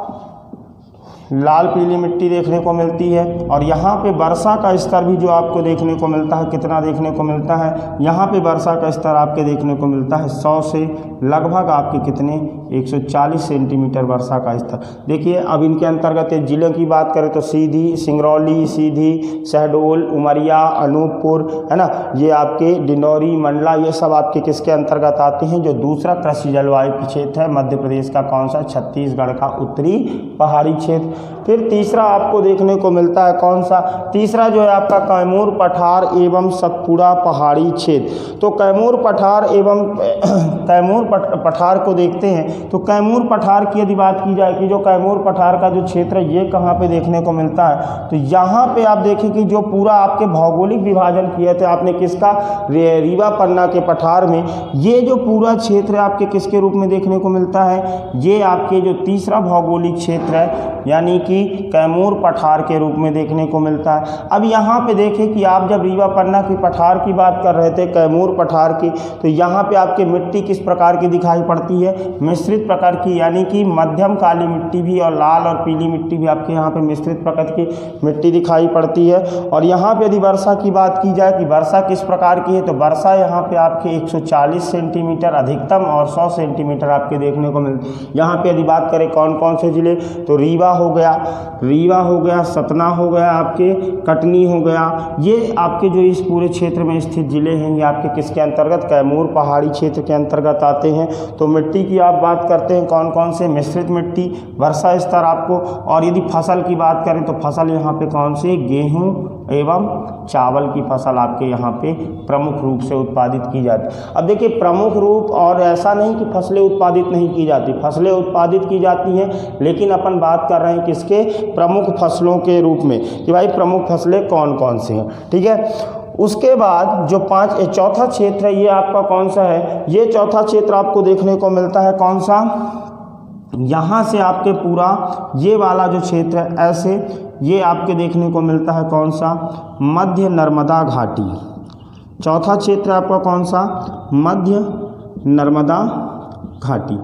लाल पीली मिट्टी देखने को मिलती है। और यहाँ पे वर्षा का स्तर भी जो आपको देखने को मिलता है, कितना देखने को मिलता है, यहाँ पे वर्षा का स्तर आपके देखने को मिलता है 100 से लगभग आपके कितने 140 सेंटीमीटर वर्षा का स्तर। देखिए अब इनके अंतर्गत जिलों की बात करें तो सीधी, सिंगरौली, सीधी, शहडोल, उमरिया, अनूपपुर, है ना, ये आपके डिंडौरी, मंडला, ये सब आपके किसके अंतर्गत आते हैं, जो दूसरा कृषि जलवायु क्षेत्र है मध्य प्रदेश का कौन सा, छत्तीसगढ़ का उत्तरी पहाड़ी क्षेत्र। फिर तीसरा आपको देखने को मिलता है कौन सा, तीसरा जो है आपका कैमूर पठार एवं सतपुड़ा पहाड़ी क्षेत्र। तो कैमूर पठार एवं कैमूर पठार को देखते हैं, तो कैमूर पठार की यदि बात की जाए कि जो कैमूर पठार का जो क्षेत्र है ये कहाँ पे देखने को मिलता है, तो यहाँ पे आप देखें कि जो पूरा आपके भौगोलिक विभाजन किए थे आपने किसका, रीवा पन्ना के पठार में, ये जो पूरा क्षेत्र आपके किसके रूप में देखने को मिलता है, ये आपके जो तीसरा भौगोलिक क्षेत्र है यानी कि कैमूर पठार के रूप में देखने को मिलता है। अब यहाँ पे देखें कि आप जब रीवा पन्ना की पठार की बात कर रहे थे, कैमूर पठार की, तो यहाँ पे आपके मिट्टी किस प्रकार की दिखाई पड़ती है, मिश्रित प्रकार की, यानी कि मध्यम काली मिट्टी भी और लाल और पीली मिट्टी भी आपके यहाँ पे मिश्रित प्रकार की मिट्टी दिखाई पड़ती है। और यहाँ पे यदि वर्षा की बात की जाए कि वर्षा किस प्रकार की है, तो वर्षा यहाँ पे आपके 140 सेंटीमीटर अधिकतम और 100 सेंटीमीटर आपके देखने को मिलती है। यहाँ पे यदि बात करें कौन कौन से जिले, तो रीवा हो गया, सतना हो गया, आपके कटनी हो गया, ये आपके जो इस पूरे क्षेत्र में स्थित जिले हैं ये आपके किसके अंतर्गत, कैमूर पहाड़ी क्षेत्र के अंतर्गत आते हैं। तो मिट्टी की आप बात करते हैं कौन कौन से, मिश्रित मिट्टी, वर्षा स्तर आपको, और यदि फसल की बात करें तो फसल यहाँ पे कौन सी, गेहूँ एवं चावल की फसल आपके यहाँ पे प्रमुख रूप से उत्पादित की जाती है। अब देखिए प्रमुख रूप, और ऐसा नहीं कि फसलें उत्पादित नहीं की जाती, फसलें उत्पादित की जाती हैं, लेकिन अपन बात कर रहे हैं किसके, प्रमुख फसलों के रूप में, कि भाई प्रमुख फसलें कौन कौन सी हैं, ठीक है। उसके बाद जो चौथा क्षेत्र है ये आपका कौन सा है, ये चौथा क्षेत्र आपको देखने को मिलता है कौन सा, यहाँ से आपके पूरा ये वाला जो क्षेत्र है ऐसे ये आपके देखने को मिलता है कौन सा, मध्य नर्मदा घाटी। चौथा क्षेत्र आपका कौन सा, मध्य नर्मदा घाटी।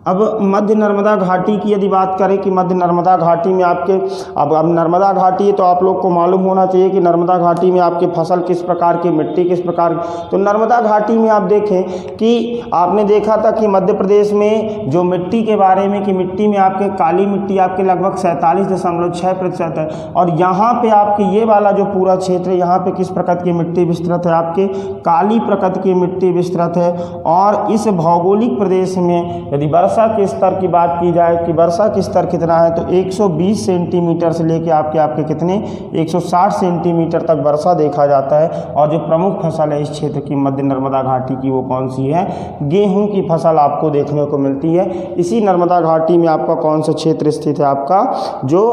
अब मध्य नर्मदा घाटी की यदि बात करें कि मध्य नर्मदा घाटी में आपके, अब नर्मदा घाटी है तो आप लोग को मालूम होना चाहिए कि नर्मदा घाटी में आपके फसल किस प्रकार की, मिट्टी किस प्रकार, तो नर्मदा घाटी में आप देखें कि आपने देखा था कि मध्य प्रदेश में जो मिट्टी के बारे में, कि मिट्टी में आपके काली मिट्टी आपके लगभग 47.6% है, और यहाँ पे आपके ये वाला जो पूरा क्षेत्र है यहाँ पे किस प्रकार की मिट्टी विस्तृत है, आपके काली प्रकृति की मिट्टी विस्तृत है। और इस भौगोलिक प्रदेश में यदि वर्षा के स्तर की बात की जाए कि वर्षा का स्तर कितना है, तो 120 सेंटीमीटर से लेके आपके कितने 160 सेंटीमीटर तक वर्षा देखा जाता है। और जो प्रमुख फसल है इस क्षेत्र की मध्य नर्मदा घाटी की वो कौन सी है, गेहूं की फसल आपको देखने को मिलती है। इसी नर्मदा घाटी में आपका कौन सा क्षेत्र स्थित है, आपका जो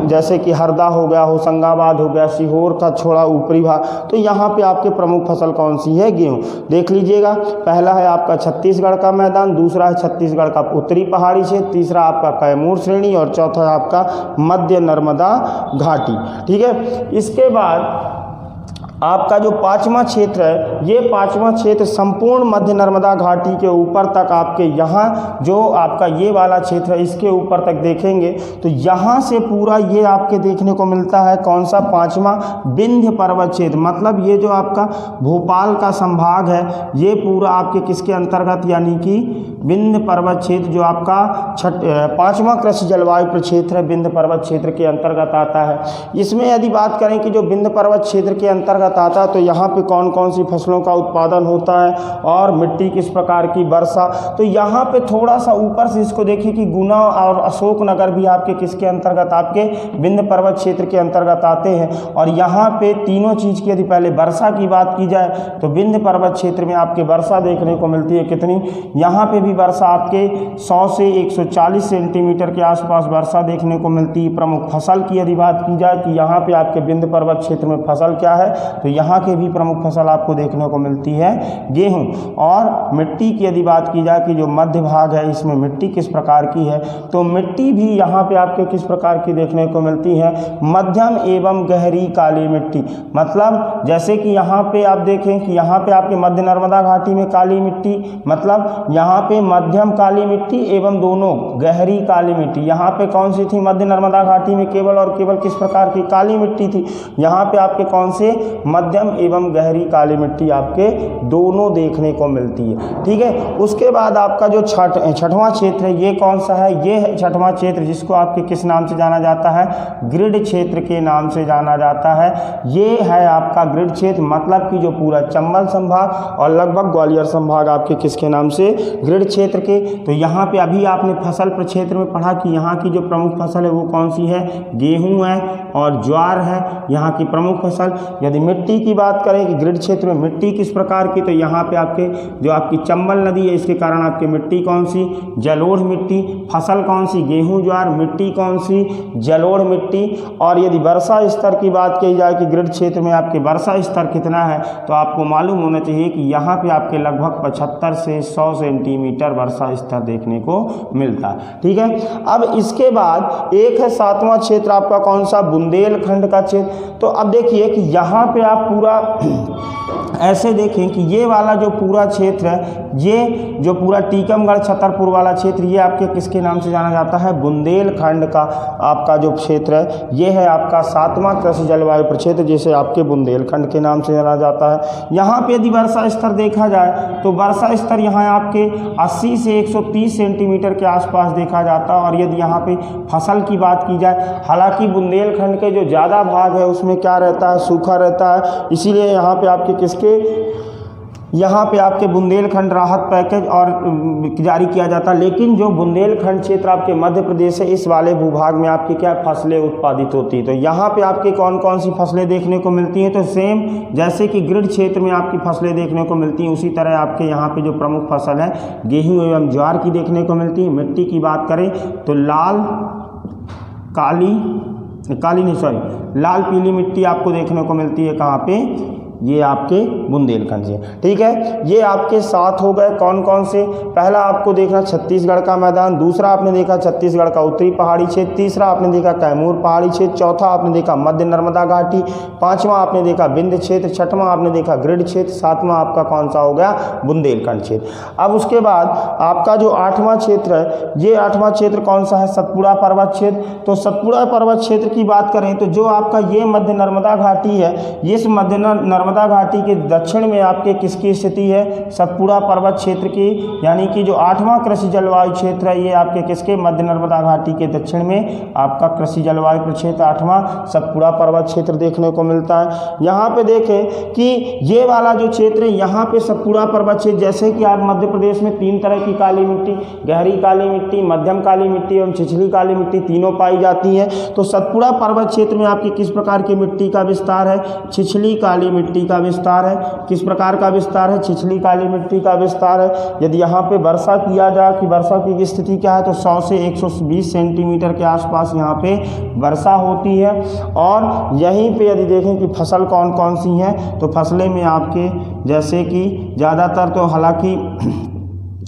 जैसे कि हरदा हो गया, होशंगाबाद हो गया, सीहोर का छोड़ा ऊपरी भाग, तो यहाँ पे आपके प्रमुख फसल कौन सी है, गेहूँ। देख लीजिएगा, पहला है आपका छत्तीसगढ़ का मैदान, दूसरा है छत्तीसगढ़ का उत्तरी पहाड़ी क्षेत्र, तीसरा आपका कैमूर श्रेणी, और चौथा आपका मध्य नर्मदा घाटी, ठीक है। इसके बाद आपका जो पाँचवा क्षेत्र है, ये पाँचवा क्षेत्र संपूर्ण मध्य नर्मदा घाटी के ऊपर तक आपके यहाँ जो आपका ये वाला क्षेत्र है इसके ऊपर तक देखेंगे तो यहाँ से पूरा ये आपके देखने को मिलता है कौन सा, पाँचवा विंध्य पर्वत क्षेत्र। मतलब ये जो आपका भोपाल का संभाग है ये पूरा आपके किसके अंतर्गत, यानी कि विंध्य पर्वत क्षेत्र जो आपका पाँचवा कृषि जलवायु प्रक्षेत्र है, विंध्य पर्वत क्षेत्र के अंतर्गत आता है। इसमें यदि बात करें कि जो विंध्य पर्वत क्षेत्र के अंतर्गत आता है तो यहाँ पे कौन कौन सी फसलों का उत्पादन होता है और मिट्टी किस प्रकार की, वर्षा। तो यहाँ पे थोड़ा सा ऊपर से इसको देखिए कि गुना और अशोकनगर भी आपके किसके अंतर्गत, आपके विंध्य पर्वत क्षेत्र के अंतर्गत आते हैं। और यहाँ पे तीनों चीज़ की यदि पहले वर्षा की बात की जाए तो विंध्य पर्वत क्षेत्र में आपके वर्षा देखने को मिलती है कितनी, यहाँ पे भी वर्षा आपके 100 से 140 सेंटीमीटर के आसपास वर्षा देखने को मिलती है। प्रमुख फसल की यदि बात की जाए कि यहाँ पे आपके विंध्य पर्वत क्षेत्र में फसल क्या है, तो यहाँ के भी प्रमुख फसल आपको देखने को मिलती है गेहूं। और मिट्टी की यदि बात की जाए कि जो मध्य भाग है इसमें मिट्टी किस प्रकार की है, तो मिट्टी भी यहाँ पे आपके किस प्रकार की देखने को मिलती है, मध्यम एवं गहरी काली मिट्टी। मतलब जैसे कि यहाँ पे आप देखें कि यहाँ पे आपके मध्य नर्मदा घाटी में काली मिट्टी, मतलब यहाँ पे मध्यम काली मिट्टी एवं दोनों गहरी काली मिट्टी। यहाँ पे कौन सी थी, मध्य नर्मदा घाटी में केवल और केवल किस प्रकार की काली मिट्टी थी, यहाँ पे आपके कौन से मध्यम एवं गहरी काली मिट्टी आपके दोनों देखने को मिलती है। ठीक है, उसके बाद आपका जो छठवां क्षेत्र है ये कौन सा है, ये है छठवां क्षेत्र जिसको आपके किस नाम से जाना जाता है, ग्रिड क्षेत्र के नाम से जाना जाता है। ये है आपका ग्रिड क्षेत्र, मतलब कि जो पूरा चंबल संभाग और लगभग ग्वालियर संभाग आपके किसके नाम से, ग्रिड क्षेत्र के। तो यहाँ पे अभी आपने फसल प्रक्षेत्र में पढ़ा कि यहाँ की जो प्रमुख फसल है वो कौन सी है, गेहूं है और ज्वार है यहाँ की प्रमुख फसल। यदि मिट्टी की बात करें कि ग्रिड क्षेत्र में मिट्टी किस प्रकार की, तो यहाँ पे आपके जो आपकी चंबल नदी है इसके कारण आपकी मिट्टी कौन सी, जलोढ़ मिट्टी। फसल कौन सी, गेहूं ज्वार, मिट्टी कौन सी, जलोढ़ मिट्टी। और यदि वर्षा स्तर की बात की जाए कि ग्रिड क्षेत्र में आपके वर्षा स्तर कितना है, तो आपको मालूम होना चाहिए कि यहाँ पे आपके लगभग 75 से 100 सेंटीमीटर वर्षा स्तर देखने को मिलता है। ठीक है, अब इसके बाद एक है सातवां क्षेत्र आपका कौन सा, बुंदेलखंड का क्षेत्र। तो अब देखिए कि यहाँ पे आप पूरा ऐसे देखें कि ये वाला जो पूरा क्षेत्र है, ये जो पूरा टीकमगढ़ छतरपुर वाला क्षेत्र, ये आपके किसके नाम से जाना जाता है, बुंदेलखंड का आपका जो क्षेत्र है ये है आपका सातवां कृषि जलवायु प्रक्षेत्र, जिसे आपके बुंदेलखंड के नाम से जाना जाता है। यहाँ पे यदि वर्षा स्तर देखा जाए तो वर्षा स्तर यहाँ आपके 80 से 130 सेंटीमीटर के आसपास देखा जाता है। और यदि यहाँ पे फसल की बात की जाए, हालांकि बुंदेलखंड के जो ज़्यादा भाग है उसमें क्या रहता है, सूखा रहता है, इसीलिए यहाँ पे आपके किसके, यहाँ पे आपके बुंदेलखंड राहत पैकेज और जारी किया जाता है। लेकिन जो बुंदेलखंड क्षेत्र आपके मध्य प्रदेश है, इस वाले भूभाग में आपकी क्या फसलें उत्पादित होती है। तो यहाँ पे आपके कौन कौन सी फसलें देखने को मिलती हैं, तो सेम जैसे कि ग्रिड क्षेत्र में आपकी फसलें देखने को मिलती हैं, उसी तरह आपके यहाँ पे जो प्रमुख फसल है गेहूँ एवं ज्वार की देखने को मिलती है। मिट्टी की बात करें तो लाल पीली मिट्टी आपको देखने को मिलती है कहाँ पे, ये आपके बुंदेलखंड से। ठीक है, ये आपके 7 हो गए। कौन कौन से, पहला आपको देखना छत्तीसगढ़ का मैदान, दूसरा आपने देखा छत्तीसगढ़ का उत्तरी पहाड़ी क्षेत्र, तीसरा आपने देखा कैमूर पहाड़ी क्षेत्र, चौथा आपने देखा मध्य नर्मदा घाटी, पांचवा आपने देखा विंध्य क्षेत्र, छठवां आपने देखा ग्रिड क्षेत्र, सातवां आपका कौन सा हो गया, बुंदेलखंड क्षेत्र। अब उसके बाद आपका जो 8वां क्षेत्र है, ये 8वां क्षेत्र कौन सा है, सतपुड़ा पर्वत क्षेत्र। तो सतपुड़ा पर्वत क्षेत्र की बात करें तो जो आपका ये मध्य नर्मदा घाटी है, इस मध्य नर्मदा घाटी के दक्षिण में आपके किसकी स्थिति है, सतपुड़ा पर्वत क्षेत्र की, यानी कि जो 8वां कृषि जलवायु क्षेत्र है ये आपके किसके, मध्य नर्मदा घाटी के दक्षिण में आपका कृषि जलवायु प्रक्षेत्र 8वां सतपुड़ा पर्वत क्षेत्र देखने को मिलता है। यहाँ पे देखें कि ये वाला जो क्षेत्र है, यहाँ पे सतपुड़ा पर्वत क्षेत्र, जैसे कि आप मध्य प्रदेश में 3 तरह की काली मिट्टी, गहरी काली मिट्टी, मध्यम काली मिट्टी एवं छिछली काली मिट्टी तीनों पाई जाती है। तो सतपुड़ा पर्वत क्षेत्र में आपकी किस प्रकार की मिट्टी का विस्तार है, छिछली काली मिट्टी का विस्तार है। किस प्रकार का विस्तार है, छिछली काली मिट्टी का विस्तार है। यदि यहाँ पे वर्षा किया जाए कि वर्षा की स्थिति क्या है, तो 100 से 120 सेंटीमीटर के आसपास यहाँ पे वर्षा होती है। और यहीं पे यदि देखें कि फसल कौन कौन सी हैं, तो फसलें में आपके जैसे कि ज़्यादातर तो हालांकि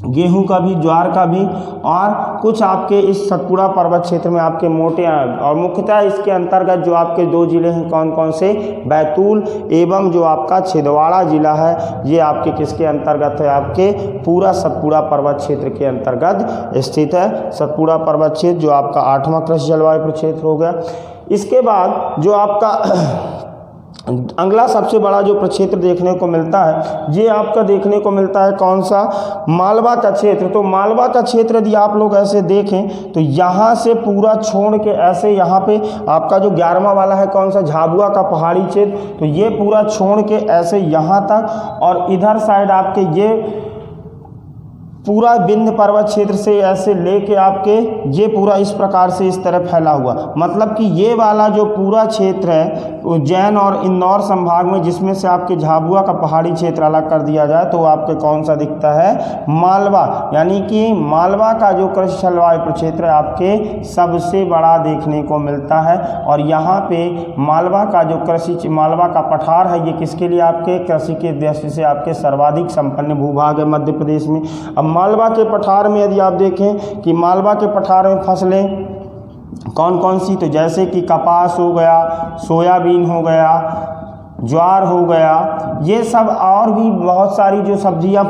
गेहूं का भी, ज्वार का भी, और कुछ आपके इस सतपुड़ा पर्वत क्षेत्र में आपके मोटे अनाज। और मुख्यतः इसके अंतर्गत जो आपके 2 जिले हैं कौन कौन से, बैतूल एवं जो आपका छिंदवाड़ा जिला है, ये आपके किसके अंतर्गत है, आपके पूरा सतपुड़ा पर्वत क्षेत्र के अंतर्गत स्थित है। सतपुड़ा पर्वत क्षेत्र जो आपका 8वां कृषि जलवायु प्रक्षेत्र हो गया। इसके बाद जो आपका अगला सबसे बड़ा जो प्रक्षेत्र देखने को मिलता है, ये आपका देखने को मिलता है कौन सा, मालवा का क्षेत्र। तो मालवा का क्षेत्र यदि आप लोग ऐसे देखें तो यहाँ से पूरा छोड़ के ऐसे यहाँ पे आपका जो 11वां वाला है कौन सा, झाबुआ का पहाड़ी क्षेत्र, तो ये पूरा छोड़ के ऐसे यहाँ तक, और इधर साइड आपके ये पूरा विंध्य पर्वत क्षेत्र से ऐसे लेके आपके ये पूरा इस प्रकार से इस तरह फैला हुआ। मतलब कि ये वाला जो पूरा क्षेत्र है उज्जैन और इंदौर संभाग में, जिसमें से आपके झाबुआ का पहाड़ी क्षेत्र अलग कर दिया जाए तो आपके कौन सा दिखता है, मालवा। यानी कि मालवा का जो कृषि जलवायु प्रक्षेत्र है आपके सबसे बड़ा देखने को मिलता है। और यहाँ पे मालवा का जो मालवा का पठार है, ये किसके लिए, आपके कृषि के दृष्टि से आपके सर्वाधिक संपन्न भूभाग है मध्य प्रदेश में। अब मालवा के पठार में यदि आप देखें कि मालवा के पठार में फसलें कौन कौन सी, तो जैसे कि कपास हो गया, सोयाबीन हो गया, ज्वार हो गया, ये सब और भी बहुत सारी जो सब्जियां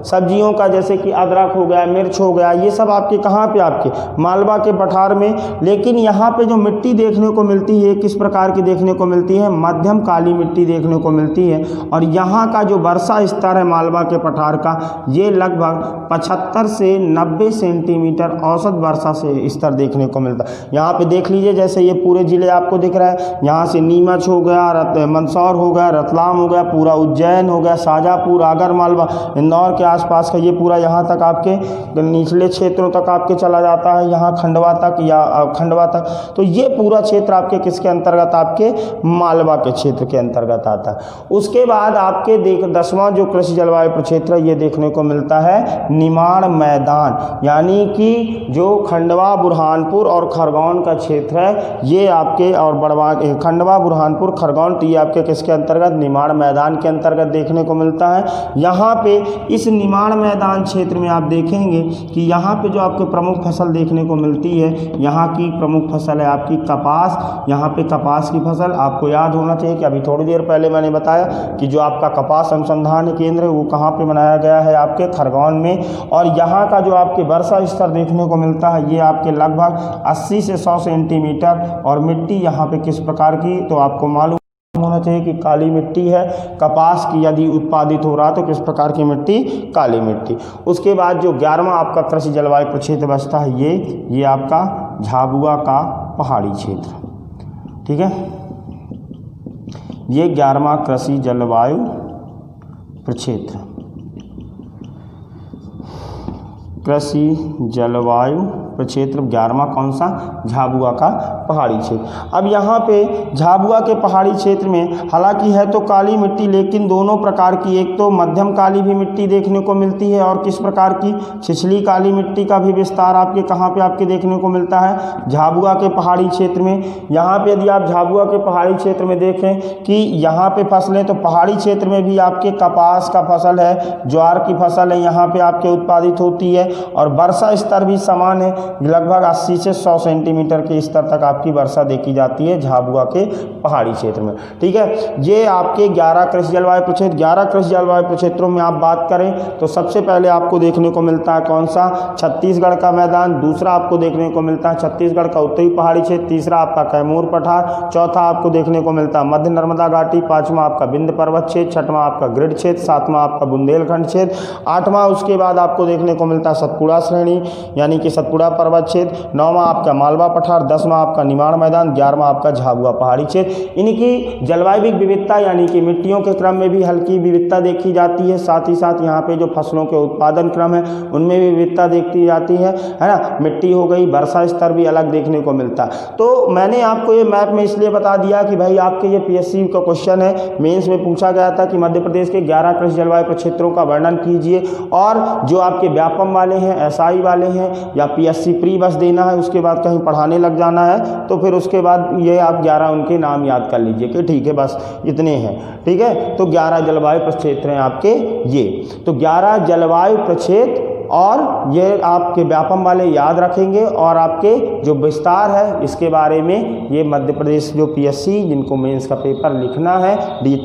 सब्जियों का, जैसे कि अदरक हो गया, मिर्च हो गया, ये सब आपके कहाँ पे, आपके मालवा के पठार में। लेकिन यहाँ पे जो मिट्टी देखने को मिलती है किस प्रकार की देखने को मिलती है, मध्यम काली मिट्टी देखने को मिलती है। और यहाँ का जो वर्षा स्तर है मालवा के पठार का, ये लगभग 75 से 90 सेंटीमीटर औसत वर्षा से स्तर देखने को मिलता है। यहाँ पे देख लीजिए, जैसे ये पूरे जिले आपको दिख रहा है, यहाँ से नीमच हो गया, मंदसौर हो गया, रतलाम हो गया, पूरा उज्जैन हो गया, शाजापुर, आगर मालवा, इंदौर के आसपास का ये पूरा यहाँ तक आपके निचले क्षेत्रों तक आपके चला जाता है, यहाँ खंडवा तक या खंडवा तक। तो ये पूरा क्षेत्र आपके किसके अंतर्गत, आपके मालवा के क्षेत्र के अंतर्गत आता है। उसके बाद आपके 10वां जो कृषि जलवायु प्रक्षेत्र ये देखने को मिलता है निमाड़ मैदान, यानी कि जो खंडवा, बुरहानपुर और खरगोन का क्षेत्र है, ये आपके और बड़वा खंडवा, बुरहानपुर, खरगोन, तो ये आपके किसके अंतर्गत, निमाड़ मैदान के अंतर्गत देखने को मिलता है। यहाँ पे इस निमाड़ मैदान क्षेत्र में आप देखेंगे कि यहाँ पे जो आपको प्रमुख फसल देखने को मिलती है, यहाँ की प्रमुख फसल है आपकी कपास। यहाँ पे कपास की फसल आपको याद होना चाहिए कि अभी थोड़ी देर पहले मैंने बताया कि जो आपका कपास अनुसंधान केंद्र है वो कहाँ पे बनाया गया है, आपके खरगोन में। और यहाँ का जो आपके वर्षा स्तर देखने को मिलता है ये आपके लगभग 80 से 100 सेंटीमीटर। और मिट्टी यहाँ पे किस प्रकार की, तो आपको मालूम होना चाहिए कि काली मिट्टी है। कपास की यदि उत्पादित हो रहा तो किस प्रकार की मिट्टी, काली मिट्टी। उसके बाद जो 11वां आपका कृषि जलवायु प्रक्षेत्र बचता है ये आपका झाबुआ का पहाड़ी क्षेत्र, ठीक है। ये 11वां कृषि जलवायु प्रक्षेत्र, कृषि जलवायु प्रक्षेत्र 11वां कौन सा, झाबुआ का पहाड़ी क्षेत्र। अब यहाँ पे झाबुआ के पहाड़ी क्षेत्र में हालांकि है तो काली मिट्टी, लेकिन दोनों प्रकार की, एक तो मध्यम काली भी मिट्टी देखने को मिलती है और किस प्रकार की, छिछली काली मिट्टी का भी विस्तार आपके कहाँ पे आपके देखने को मिलता है, झाबुआ के पहाड़ी क्षेत्र में। यहाँ पे यदि आप झाबुआ के पहाड़ी क्षेत्र में देखें कि यहाँ पे फसलें, तो पहाड़ी क्षेत्र में भी आपके कपास का फसल है, ज्वार की फसल है, यहाँ पे आपके उत्पादित होती है। और वर्षा स्तर भी समान है, लगभग 80 से 100 सेंटीमीटर के स्तर तक आपकी वर्षा देखी जाती है झाबुआ के पहाड़ी क्षेत्र में, ठीक है। ये आपके 11 कृषि जलवायु प्रक्षेत्र। 11 कृषि जलवायु प्रक्षेत्रों में आप बात करें तो सबसे पहले आपको देखने को मिलता है कौन सा, छत्तीसगढ़ का मैदान। दूसरा आपको देखने को मिलता है छत्तीसगढ़ का उत्तरी पहाड़ी क्षेत्र। तीसरा आपका कैमूर पठार। चौथा आपको देखने को मिलता है मध्य नर्मदा घाटी। पाँचवा आपका विंध्य पर्वत क्षेत्र। छठवां आपका ग्रिड क्षेत्र। सातवां आपका बुंदेलखंड क्षेत्र। आठवां उसके बाद आपको देखने को मिलता है सतपुड़ा श्रेणी यानी कि सतपुड़ा पर्वत क्षेत्र। 9वां आपका मालवा पठार। 10वां आपका निमाड़ मैदान। 11वां आपका झाबुआ पहाड़ी क्षेत्र। इनकी जलवायु विविधता यानी कि मिट्टियों के क्रम में भी हल्की विविधता देखी जाती है। साथ ही साथ यहाँ पे जो फसलों के उत्पादन क्रम है उनमें भी विविधता देखी जाती है ना। मिट्टी हो गई, वर्षा स्तर भी अलग देखने को मिलता है। तो मैंने आपको ये मैप में इसलिए बता दिया कि भाई आपके ये पीएससी का क्वेश्चन है, मेंस में पूछा गया था कि मध्य प्रदेश के 11 कृषि जलवायु प्रक्षेत्रों का वर्णन कीजिए। और जो आपके व्यापम वाले हैं, एसआई वाले हैं या पीएससी ऐसी प्री बस देना है, उसके बाद कहीं पढ़ाने लग जाना है, तो फिर उसके बाद ये आप 11 उनके नाम याद कर लीजिए कि ठीक है बस इतने हैं। ठीक है, तो 11 जलवायु प्रक्षेत्र हैं आपके ये। तो 11 जलवायु प्रक्षेत्र और ये आपके व्यापम वाले याद रखेंगे, और आपके जो विस्तार है इसके बारे में ये मध्य प्रदेश जो पीएससी जिनको मेंस का पेपर लिखना है,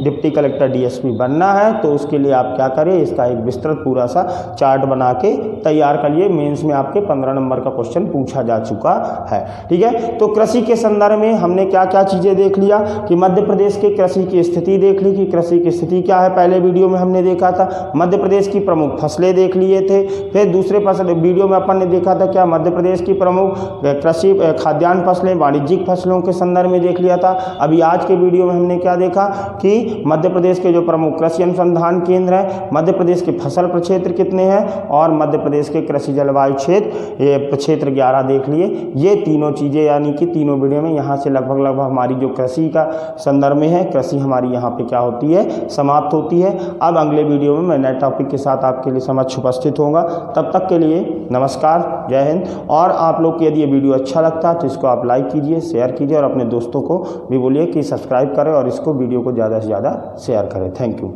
डिप्टी कलेक्टर डीएसपी बनना है, तो उसके लिए आप क्या करें, इसका एक विस्तृत पूरा सा चार्ट बना के तैयार करिए। मेंस में आपके 15 नंबर का क्वेश्चन पूछा जा चुका है। ठीक है, तो कृषि के संदर्भ में हमने क्या क्या चीज़ें देख लिया कि मध्य प्रदेश के कृषि की स्थिति देख ली कि कृषि की स्थिति क्या है, पहले वीडियो में हमने देखा था। मध्य प्रदेश की प्रमुख फसलें देख लिए थे। फिर दूसरे वीडियो में अपन ने देखा था क्या, मध्य प्रदेश की प्रमुख कृषि खाद्यान्न फसलें, वाणिज्यिक फसलों के संदर्भ में देख लिया था। अभी आज के वीडियो में हमने क्या देखा कि मध्य प्रदेश के जो प्रमुख कृषि अनुसंधान केंद्र हैं, मध्य प्रदेश के फसल प्रक्षेत्र कितने हैं, और मध्य प्रदेश के कृषि जलवायु क्षेत्र ये प्रक्षेत्र 11 देख लिए। ये तीनों चीज़ें यानी कि तीनों वीडियो में यहाँ से लगभग हमारी जो कृषि का संदर्भ में है, कृषि हमारी यहाँ पे क्या होती है, समाप्त होती है। अब अगले वीडियो में मैं नए टॉपिक के साथ आपके लिए समक्ष उपस्थित होगा। तब तक के लिए नमस्कार, जय हिंद। और आप लोग को यदि ये वीडियो अच्छा लगता है तो इसको आप लाइक कीजिए, शेयर कीजिए, और अपने दोस्तों को भी बोलिए कि सब्सक्राइब करें और इसको वीडियो को ज़्यादा से ज़्यादा शेयर करें। Thank you.